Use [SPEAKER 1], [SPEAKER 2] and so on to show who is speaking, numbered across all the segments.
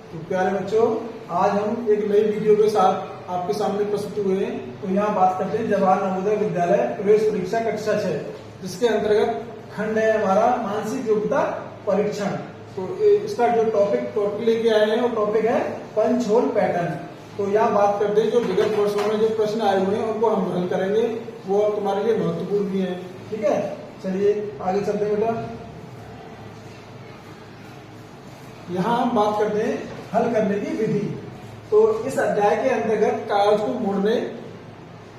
[SPEAKER 1] तो प्यारे बच्चों, आज हम एक नई वीडियो के साथ आपके सामने प्रस्तुत हुए हैं। तो यहाँ बात करते हैं जवाहर नवोदय विद्यालय प्रवेश परीक्षा कक्षा 6, जिसके अंतर्गत खंड है हमारा मानसिक योग्यता परीक्षण। तो इसका जो टॉपिक लेके आए हैं वो टॉपिक है पंच होल पैटर्न। तो यहाँ बात करते हैं जो विगत वर्षों में जो प्रश्न आए हुए हैं उनको हम हल करेंगे, वो तुम्हारे लिए महत्वपूर्ण भी है। ठीक है, चलिए आगे चलते हैं बेटा। यहाँ हम बात करते हैं हल करने की विधि। तो इस अध्याय के अंतर्गत कागज को मोड़ने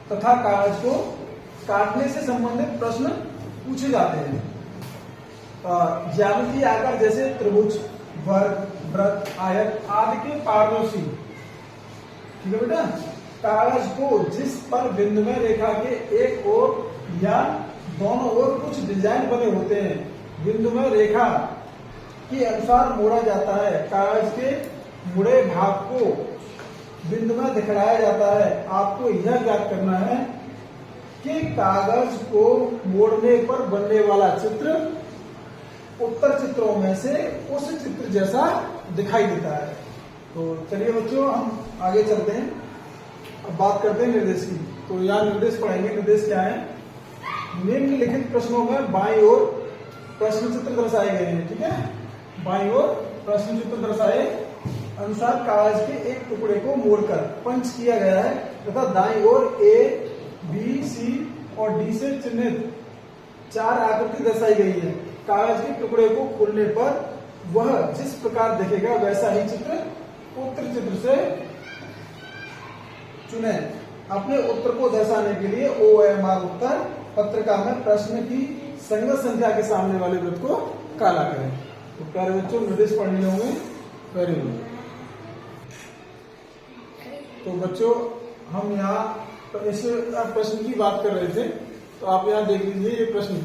[SPEAKER 1] तथा कागज को काटने से संबंधित प्रश्न पूछे जाते हैं। ज्यामितीय आकार जैसे त्रिभुज, वर्ग, वृत्त, आयत आदि के पारदर्शी। ठीक है बेटा, कागज को जिस पर बिंदुमय रेखा के एक ओर या दोनों ओर कुछ डिजाइन बने होते हैं, बिंदुमय रेखा के अनुसार मोड़ा जाता है। कागज के मुड़े भाग को बिंदुमय दिखलाया जाता है। आपको यह ज्ञात करना है कि कागज को मोड़ने पर बनने वाला चित्र उत्तर चित्रों में से उस चित्र जैसा दिखाई देता है। तो चलिए बच्चों, हम आगे चलते हैं। अब बात करते हैं निर्देश की। तो यहाँ निर्देश पढ़ेंगे। निर्देश क्या है? निम्नलिखित प्रश्नों में बाईं ओर प्रश्न चित्र दर्शाए गए हैं। ठीक है, बाईं ओर प्रश्न चित्र दर्शाए अनुसार कागज के एक टुकड़े को मोड़कर पंच किया गया है तथा दाईं ओर ए, बी, सी और डी से चिन्हित 4 आकृति दर्शाई गई है। कागज के टुकड़े को खोलने पर वह जिस प्रकार दिखेगा वैसा ही चित्र उत्तर चित्र से चुने। अपने उत्तर को दर्शाने के लिए OMR उत्तर पत्रिका में प्रश्न की संगत संख्या के सामने वाले वृत्त को काला करें। तो प्यारे बच्चों, निर्देश पढ़ लिए होंगे। Very good. तो बच्चों, हम यहाँ इस प्रश्न की बात कर रहे थे, तो आप यहाँ देख लीजिए ये प्रश्न।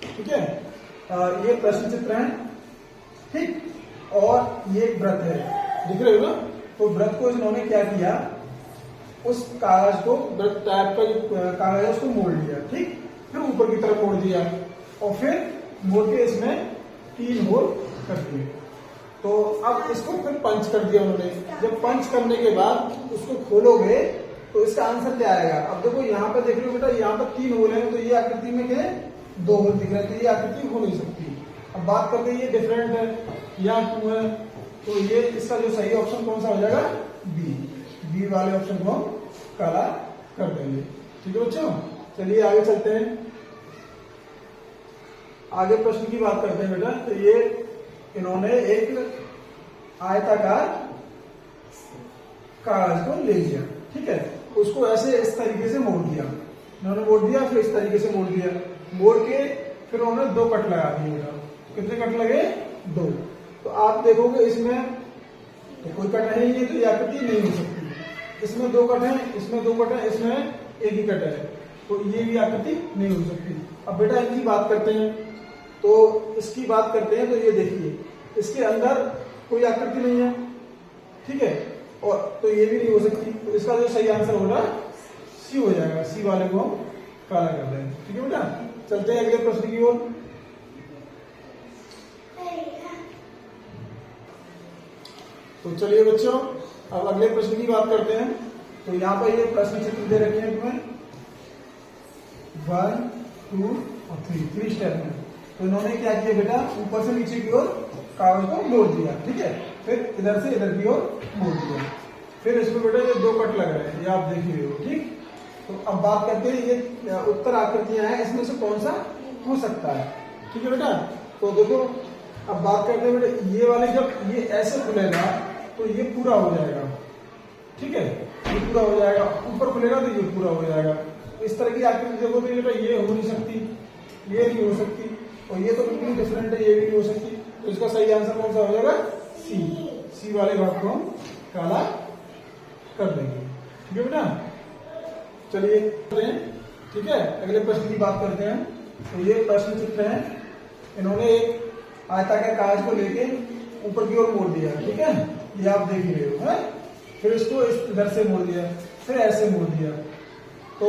[SPEAKER 1] ठीक है, ये प्रश्न चित्र है। ठीक, और ये एक वृत्त है, दिख रहे हो ना? तो वृत्त को इन्होंने क्या किया, उस कागज को वृत्त टाइप का कागज उसको मोड़ लिया। ठीक, फिर ऊपर की तरफ मोड़ दिया और फिर मोड़ के इसमें 3 होल कर दिए। तो अब इसको फिर पंच कर दिया उन्होंने। जब पंच करने के बाद उसको खोलोगे तो इसका आंसर क्या आएगा? अब देखो यहाँ पे देख रहे हो बेटा, यहाँ पर 3 होल है, तो ये आकृति में क्या है? 2 होल दिख रहे हैं, तो ये आकृति हो नहीं सकती। अब बात करते हैं, ये डिफरेंट है, यहाँ 2 है, तो ये इसका जो सही ऑप्शन कौन सा हो जाएगा? बी वाले ऑप्शन को हम काला कर देंगे। ठीक है बच्चों, चलिए आगे चलते हैं। आगे प्रश्न की बात करते हैं बेटा। तो ये इन्होंने एक आयताकार कागज को ले लिया। ठीक है, उसको ऐसे इस तरीके से मोड़ दिया, इन्होंने मोड़ दिया, फिर इस तरीके से मोड़ दिया। मोड़ के फिर उन्होंने 2 कट लगा दिए बेटा। कितने कट लगे? 2। तो आप देखोगे इसमें तो कोई कट है ही, तो ये आकृति नहीं हो सकती। इसमें 2 कट है, इसमें 2 कट है, इसमें एक ही कट है, तो ये भी आकृति नहीं हो सकती। अब बेटा इनकी बात करते हैं। तो इसकी बात करते हैं, तो ये देखिए, इसके अंदर कोई आकृति नहीं है। ठीक है, और तो ये भी नहीं हो सकती। तो इसका जो सही आंसर होगा सी हो जाएगा। सी वाले को हम काला कर देंगे। ठीक है बेटा, चलते हैं अगले प्रश्न की ओर। तो चलिए बच्चों, अब अगले प्रश्न की बात करते हैं। तो यहाँ पर ये प्रश्न चित्र दे रखे हैं तुम्हें 1, 2 और 3 स्टेप में। तो इन्होंने क्या किया बेटा, ऊपर से नीचे की ओर कागज को मोड़ दिया। ठीक है, फिर इधर से इधर की ओर मोड़ दिया। फिर इसमें बेटा ये 2 कट लग रहे हैं, ये आप देख रहे हो। ठीक, तो अब बात करते हैं, ये उत्तर आकृतियां हैं, इसमें से कौन सा हो सकता है? ठीक है बेटा, तो देखो अब बात करते हैं बेटा, ये वाले जब ये ऐसे खुलेगा तो ये पूरा हो जाएगा। ठीक है, ये पूरा हो जाएगा। ऊपर खुलेगा तो ये पूरा हो जाएगा। इस तरह की आकृति देखो तो बेटा ये हो नहीं सकती, ये नहीं हो सकती, और ये तो बिल्कुल डिफरेंट है, ये भी नहीं हो सकती। तो इसका सही आंसर कौन सा हो जाएगा? सी वाले भाग को हम काला कर देंगे। ठीक है बेटा, चलिए। ठीक है, अगले प्रश्न की बात करते हैं। तो ये प्रश्न चित्र है, इन्होंने एक आयताकार कागज को लेके ऊपर की ओर मोड़ दिया। ठीक है, ये आप देख रहे हो है। फिर इसको इधर से मोड़ दिया, फिर ऐसे मोड़ दिया। तो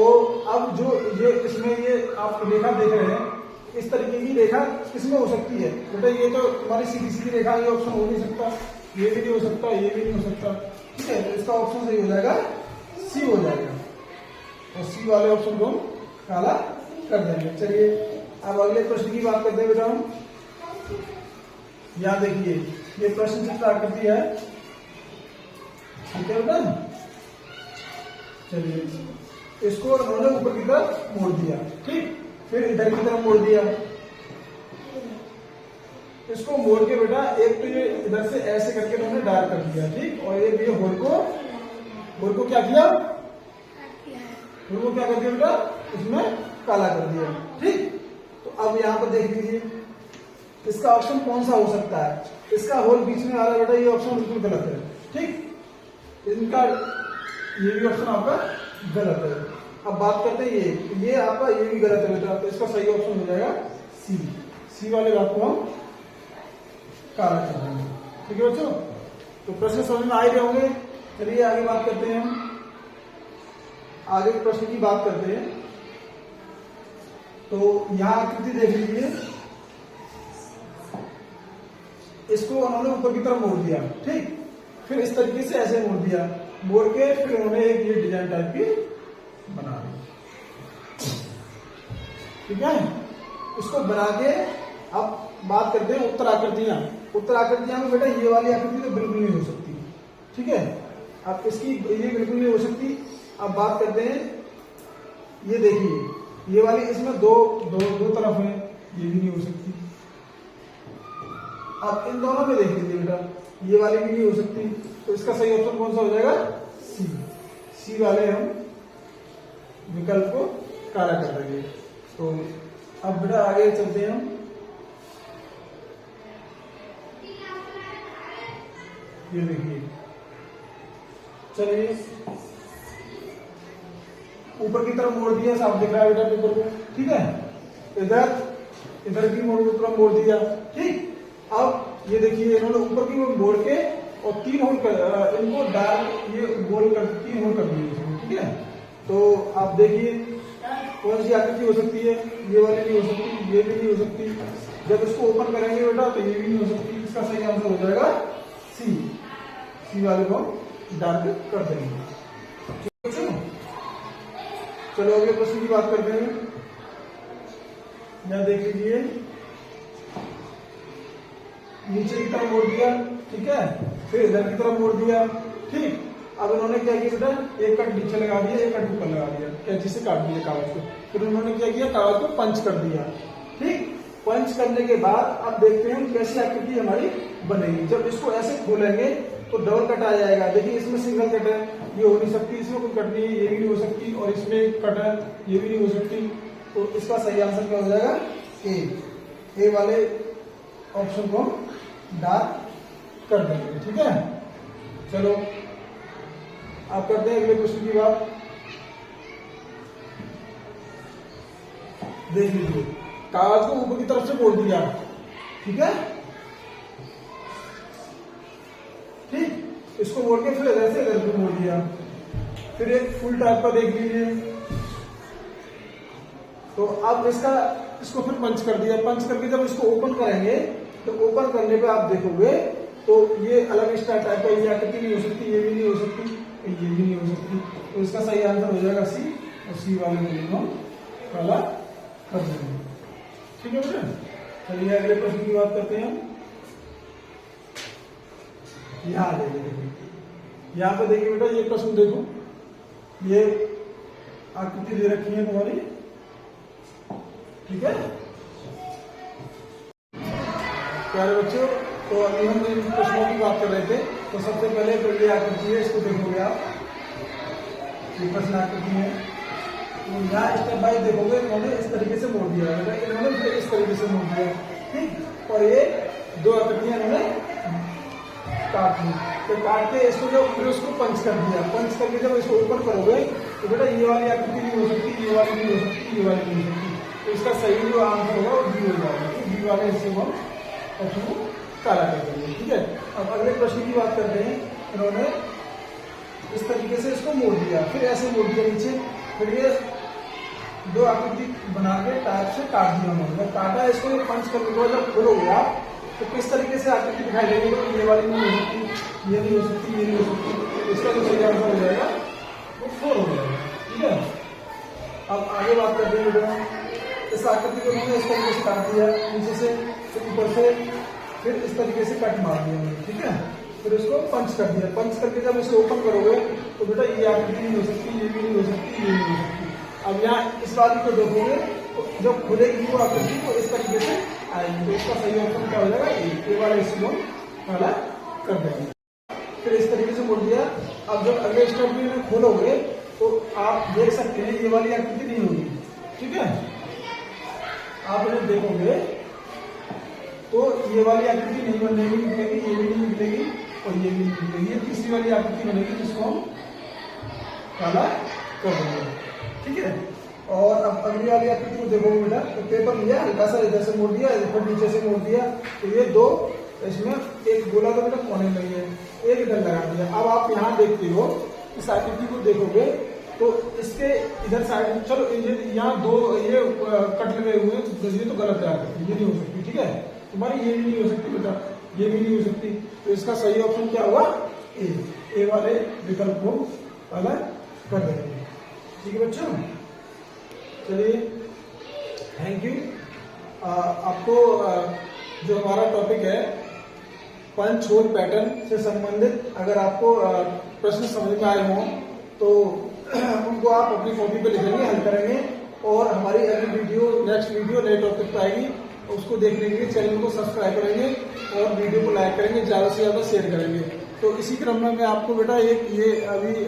[SPEAKER 1] अब जो ये इसमें ये आप रेखा देख रहे हैं, इस तरीके की रेखा किसमें हो सकती है बेटा? ये तो तुम्हारी सीधी सीधी रेखा, ये ऑप्शन हो नहीं सकता। ये भी नहीं हो सकता, ये भी नहीं हो सकता। ठीक है, तो इसका ऑप्शन सही हो जाएगा सी हो जाएगा, और सी वाले ऑप्शन को हम काला कर देंगे। चलिए अब अगले प्रश्न की बात करते हैं बेटा हम। यहाँ देखिए ये प्रश्न चित्र आकृति है, ठीक है बेटा। चलिए इसको उन्होंने ऊपर की तरफ मोड़ दिया, ठीक, फिर इधर की तरफ मोड़ दिया। इसको मोड़ के बेटा एक तो ये इधर से ऐसे करके उन्होंने डार्क कर दिया, ठीक, और एक ये होल को क्या किया, होल को क्या कर दिया बेटा, इसमें काला कर दिया, ठीक। तो अब यहाँ पर देख लीजिए इसका ऑप्शन कौन सा हो सकता है। इसका होल बीच में आ रहा है बेटा, ये ऑप्शन बिल्कुल गलत है, ठीक। इनका ये भी ऑप्शन आपका गलत है। अब बात करते हैं ये आपका ये भी गलत है बेटा, तो इसका सही ऑप्शन हो जाएगा सी। सी वाले बात को हम काला कर देंगे, ठीक है बच्चों। तो प्रश्न समझ में आ ही रहे होंगे। चलिए आगे बात करते हैं हम, आगे प्रश्न की बात करते हैं। तो यहां आकृति देख लीजिए, इसको उन्होंने ऊपर की तरफ मोड़ दिया, ठीक, फिर इस तरीके से ऐसे मोड़ दिया, मोड़ के फिर उन्होंने एक ये डिजाइन टाइप की बना दी, ठीक है। इसको बना के अब बात करते हैं उत्तर आकृतियां। उत्तर आकृतियां में बेटा ये वाली आकृति तो बिल्कुल नहीं हो सकती, ठीक है। अब इसकी ये बिल्कुल नहीं हो सकती। अब बात करते हैं, ये देखिए ये वाली, इसमें दो तरफ है, ये भी नहीं हो सकती। अब इन दोनों में देख लीजिए बेटा, ये वाली भी नहीं हो सकती। तो इसका सही ऑप्शन कौन सा हो जाएगा, सी। सी वाले हम विकल्प को काला कर देंगे। तो अब बेटा आगे चलते हैं हम। ये देखिए, चलिए ऊपर की तरफ मोड़ दिया, साफ दिख रहा है बेटा पेपर को, ठीक है। इधर की तरफ मोड़ दिया, ठीक। अब ये देखिए इन्होंने ऊपर की ओर मोड़ के और 3 होल कर, इनको डार्क ये गोल कर 3 होल कर दिए, ठीक है। तो आप देखिए कौन सी आकृति हो सकती है, ये वाली नहीं हो सकती, ये भी नहीं हो सकती। जब इसको ओपन करेंगे बेटा तो ये भी नहीं हो सकती। इसका सही आंसर हो जाएगा सी। सी वाले को डार्क कर देंगे, ठीक है। चलो अगले प्रश्न की बात करते हैं। यहां देख लीजिए, नीचे की तरफ मोड़ दिया, ठीक है, फिर इधर की तरफ मोड़ दिया, ठीक। अब उन्होंने क्या किया बेटा, एक कट नीचे लगा दिया, एक कट ऊपर लगा दिया, कैंची से काट दिया कागज को। फिर उन्होंने क्या किया, कागज को पंच कर दिया, ठीक। पंच करने के बाद अब देखते हैं कैसी आकृति हमारी बनेगी। जब इसको ऐसे खोलेंगे तो डबल कट आ जाएगा। देखिए इसमें सिंगल कट है, ये हो नहीं सकती, इसमें कोई कट नहीं है, ये भी नहीं हो सकती, और इसमें कट है, ये भी नहीं हो सकती। तो इसका सही आंसर क्या हो जाएगा, ए वाले ऑप्शन को डार्क कर देंगे, ठीक है। चलो आप करते हैं अगले क्वेश्चन की बात। देख लीजिए, कागज को ऊपर की तरफ से मोड़ दिया, ठीक है, ठीक। इसको मोड़ के फिर इधर से इधर को मोड़ दिया, फिर एक फुल टाइप का देख लीजिए। तो अब इसको फिर पंच कर दिया, पंच करके जब इसको ओपन करेंगे तो ओपन करने पे आप देखोगे तो ये अलग स्टाइल टाइप का, ये आकृति नहीं हो सकती, ये भी नहीं हो सकती, ये भी नहीं हो सकती। तो इसका सही आंसर हो जाएगा सी, और सी वाले को काला कर देंगे, ठीक है बेटा। चलिए अगले प्रश्न की बात करते हैं। यहाँ देखिए, यहाँ पे देखिए बेटा, ये प्रश्न देखो, ये आकृति दे रखी है तुम्हारी, ठीक है प्यारे बच्चों। तो अभी हम इन प्रश्नों की बात कर रहे थे। तो सबसे पहले तो ये आकृति है, इसको देखोगे आप, ये प्रश्न आकृति है। तो यहाँ स्टेप बाय देखोगे, इन्होंने इस तरीके से मोड़ दिया है, इन्होंने फिर इस तरीके से मोड़ दिया, ठीक। और ये दो आकृतियां इन्होंने काट ली। तो काट के इसको जब फिर उसको पंच कर दिया, पंच करके जब इसको ओपन करोगे तो बेटा ये वाली आकृति नहीं हो सकती, ये वाली नहीं हो सकती, ये वाली नहीं हो सकती। तो इसका सही जो आंसर होगा वो बी हो जाएगा। तो बी वाले हिस्से को ऑप्शन को काला कर देंगे, ठीक है। अब अगले प्रश्न की बात करते हैं। इन्होंने इस तरीके से इसको मोड़ दिया, फिर ऐसे मोड़ दिया नीचे, फिर ये दो आकृति बना के टाइप से काट दिया उन्होंने। जब काटा इसको पंच करने के बाद जब खोलोगे आप तो किस तरीके से आकृति दिखाई देगी, तो ये वाली नहीं हो सकती, ये नहीं हो सकती, ये नहीं हो सकती। इसका जो सही आंसर हो जाएगा वो 4 हो जाएगा। ठीक है, अब आगे बात करते हैं बेटा। इस आकृति को मैंने इस तरीके से काट दिया नीचे से, फिर ऊपर से, फिर इस तरीके से कट मार दिया मैंने। ठीक है, फिर इसको पंच कर दिया। पंच करके जब इसे ओपन करोगे तो बेटा ये आकृति नहीं हो सकती, ये भी नहीं हो सकती, ये नहीं हो सकती। अब यहाँ इस बात को देखोगे तो जब खुलेगी वो आकृति तो इस तरीके से आएगी। तो इसका सही ऑप्शन क्या हो जाएगा? ए वाला इसी काला कर देंगे। फिर इस तरीके से बोल दिया। अब जब अगले स्टेप में खोलोगे तो आप देख सकते हैं ये वाली आकृति नहीं होगी। ठीक है, आप जब देखोगे तो ये वाली आकृति नहीं बनेगी, निकलेगी, ये भी नहीं निकलेगी और ये भी नहीं निकलेगी। ये तीसरी वाली आकृति बनेगी जिसको हम काला कर देंगे। ठीक है, और अब अगली वाली आकृति को देखोगे बेटा तो पेपर लिया, हल्का सा इधर से मोड़ दिया, फिर नीचे से मोड़ दिया, तो ये दो इसमें एक गोला तो बेटा कोने में है, एक इधर लगा दिया। अब आप यहाँ देखते हो इस आकृति को देखोगे तो इसके इधर साइड, चलो यहाँ दो ये कट लगे हुए हैं, तो ये तो गलत है आकृति, ये नहीं हो सकती। ठीक है, तुम्हारी ये भी नहीं हो सकती बेटा, ये भी नहीं हो सकती। तो इसका सही ऑप्शन क्या हुआ? ए वाले विकल्प को अलग कर देंगे। ठीक है बच्चों, चलिए थैंक यू। आपको जो हमारा टॉपिक है पंच होल पैटर्न से संबंधित अगर आपको प्रश्न समझ में आए हों तो उनको आप अपनी कॉपी पे लिखेंगे, हल करेंगे, और हमारी अगली वीडियो, नेक्स्ट वीडियो नए टॉपिक पर आएगी। उसको देखने के लिए चैनल को सब्सक्राइब करेंगे और वीडियो को लाइक करेंगे, ज़्यादा से ज़्यादा शेयर करेंगे। तो इसी क्रम में मैं आपको बेटा एक ये अभी